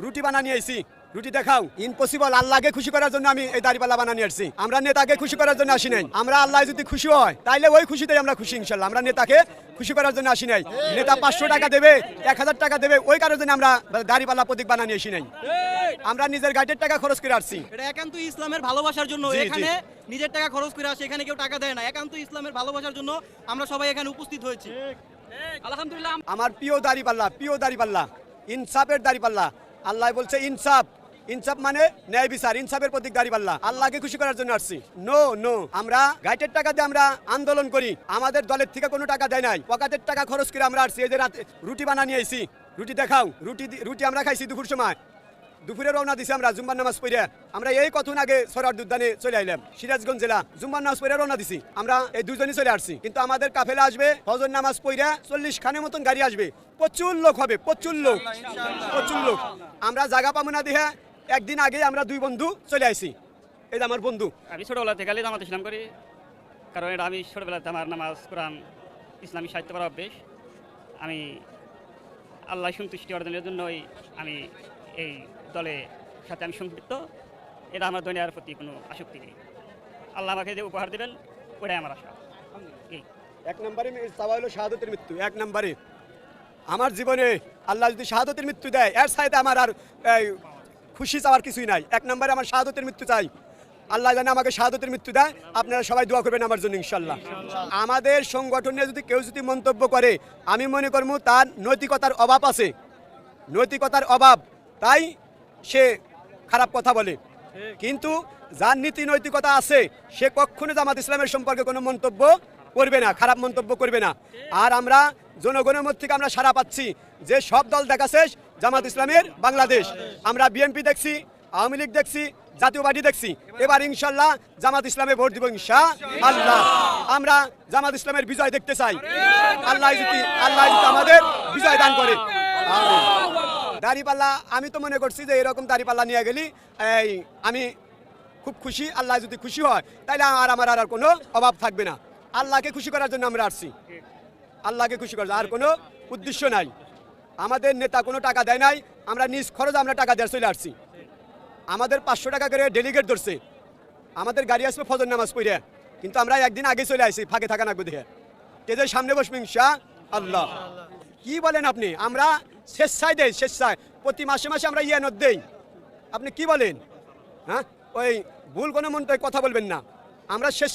রুটি বানা নিয়ে আইছি, রুটি দেখাও। ইম্পসিবল। আল্লাহকে খুশি করার জন্য আমি এই দাড়িপাল্লা বানানি আসছি। আমরা নেতাকে খুশি করার জন্য আসি নাই। আমরা আল্লাহ যদি খুশি হয় তাইলে ওই খুশিতেই আমরা খুশি ইনশাল্লাহ। আমরা নেতাকে খুশি করার জন্য আসি নাই। নেতা 500 টাকা দেবে, 1000 টাকা দেবে, ওই কারোর জন্য আমরা দাড়িপাল্লা প্রতীক বানানি আসি নাই। আমরা নিজের গাইডের টাকা খরচ করে আসছি। এটা একান্ত ইসলামের ভালোবাসার জন্য। এখানে নিজের টাকা খরচ করে আসে, এখানে কেউ টাকা দেয় না। একান্ত ইসলামের ভালোবাসার জন্য আমরা সবাই এখানে উপস্থিত হয়েছি। আলহামদুলিল্লাহ। আমার প্রিয় দাড়িপাল্লা, প্রিয় দাড়িপাল্লা, ইনসাফের দাড়িপাল্লা। আল্লাহ বলছে ইনসাফ, ইনসাফ মানে ন্যায় বিচার, ইনসাফের প্রতীক দাড়িপাল্লা। আল্লাহকে খুশি করার জন্য আসছি। নো নো, আমরা গাইটের টাকা দিয়ে আমরা আন্দোলন করি। আমাদের দলের থেকে কোনো টাকা দেয় নাই, পকেটের টাকা খরচ করে আমরা আসছি। এই যে রাতে রুটি বানা নিয়ে আইছি, রুটি দেখাও। রুটি আমরা খাইছি দুপুর সময়। দুপুরে রওনা দিছি আমরা জুম্মার নামাজ পড়ে। আমরা এই কতক্ষণ আগে সরার উদ্যানে চলে আইলাম, সিরাজগঞ্জ জেলা। জুম্মার নামাজ পড়ে রওনা দিছি। আমরা এই দুজনই চলে আসছি। কিন্তু আমাদের কাফেলা আসবে ফজর নামাজ পড়ে 40 খানের মতন গাড়ি আসবে। প্রচুর লোক হবে, প্রচুর লোক, প্রচুর লোক। আমরা জায়গা পাবো না দিয়ে একদিন আগে আমরা 2 বন্ধু চলে আসি। এই যে আমার বন্ধু। আমি ছোটবেলা থেকে জামাত ইসলাম করি, কারণ এটা আমি ছোটবেলাতে আমার নামাজ কোরআন ইসলামী সাহিত্য পড়া অভ্যেস। আমি আল্লাহ সন্তুষ্টি অর্জনের জন্যই আমি এই দলের সাথে আমি সম্পৃক্ত। এটা আমার দুনিয়ার প্রতি কোনো আসক্তি নেই। আল্লাহ আমাকে যে উপহার দেবেন ওটাই আমার আশা। এই 1 নম্বরে চাওয়া হলো শাহাদতের মৃত্যু। 1 নম্বরে আমার জীবনে আল্লাহ যদি শাহাদতের মৃত্যু দেয়, এর সাথে আমার আর খুশি চাওয়ার কিছুই নাই। 1 নম্বরে আমার শাহাদতের মৃত্যু চাই। আল্লাহ জানে আমাকে শাহাদতের মৃত্যু দেয়। আপনারা সবাই দোয়া করবেন আমার জন্য ইনশাল্লাহ। আমাদের সংগঠনে যদি কেউ যদি মন্তব্য করে, আমি মনে করবো তার নৈতিকতার অভাব আছে, নৈতিকতার অভাব, তাই সে খারাপ কথা বলে। কিন্তু যার নীতি নৈতিকতা আছে সে কখনো জামাত ইসলামের সম্পর্কে কোনো মন্তব্য করবে না, খারাপ মন্তব্য করবে না। আর আমরা জনগণের মধ্যে থেকে আমরা সাড়া পাচ্ছি যে সব দল দেখাছে জামাত ইসলামের বাংলাদেশ। আমরা বিএনপি দেখছি, আওয়ামী লীগ দেখছি, জাতীয় পার্টি দেখছি। এবার ইনশাল্লাহ জামাত ইসলামে ভোট দিব ইনশাআল্লাহ। আমরা জামাত ইসলামের বিজয় দেখতে চাই। আল্লাহ যদি আমাদের বিজয় দান করে। দাড়িপাল্লা আমি তো মনে করছি যে এরকম দাড়িপাল্লা নিয়ে গেলি আমি খুব খুশি। আল্লাহ যদি খুশি হয় তাহলে আমার আর কোনো অভাব থাকবে না। আল্লাহকে খুশি করার জন্য আমরা আসছি, আল্লাহকে খুশি করার আর কোনো উদ্দেশ্য নাই। আমাদের নেতা কোনো টাকা দেয় নাই, আমরা নিজ খরচ আমরা টাকা দিয়ে চলে আসছি। আমাদের 500 টাকা করে ডেলিগেট ধরছে। আমাদের গাড়ি আসবে ফজর নামাজ পড়ে, কিন্তু আমরা একদিন আগে চলে আসছি ফাঁকে থাকা নাকবো দেখে। তেজের সামনে বসবে ইনশাআল্লাহ। কি বলেন আপনি? আমরা স্বেচ্ছায় দেই, স্বেচ্ছায় প্রতি মাসে মাসে আমরা ইয়ানত দেই। আপনি কি বলেন? হ্যাঁ, ওই ভুল কোনো মন্তব্য কথা বলবেন না। আমরা শেষ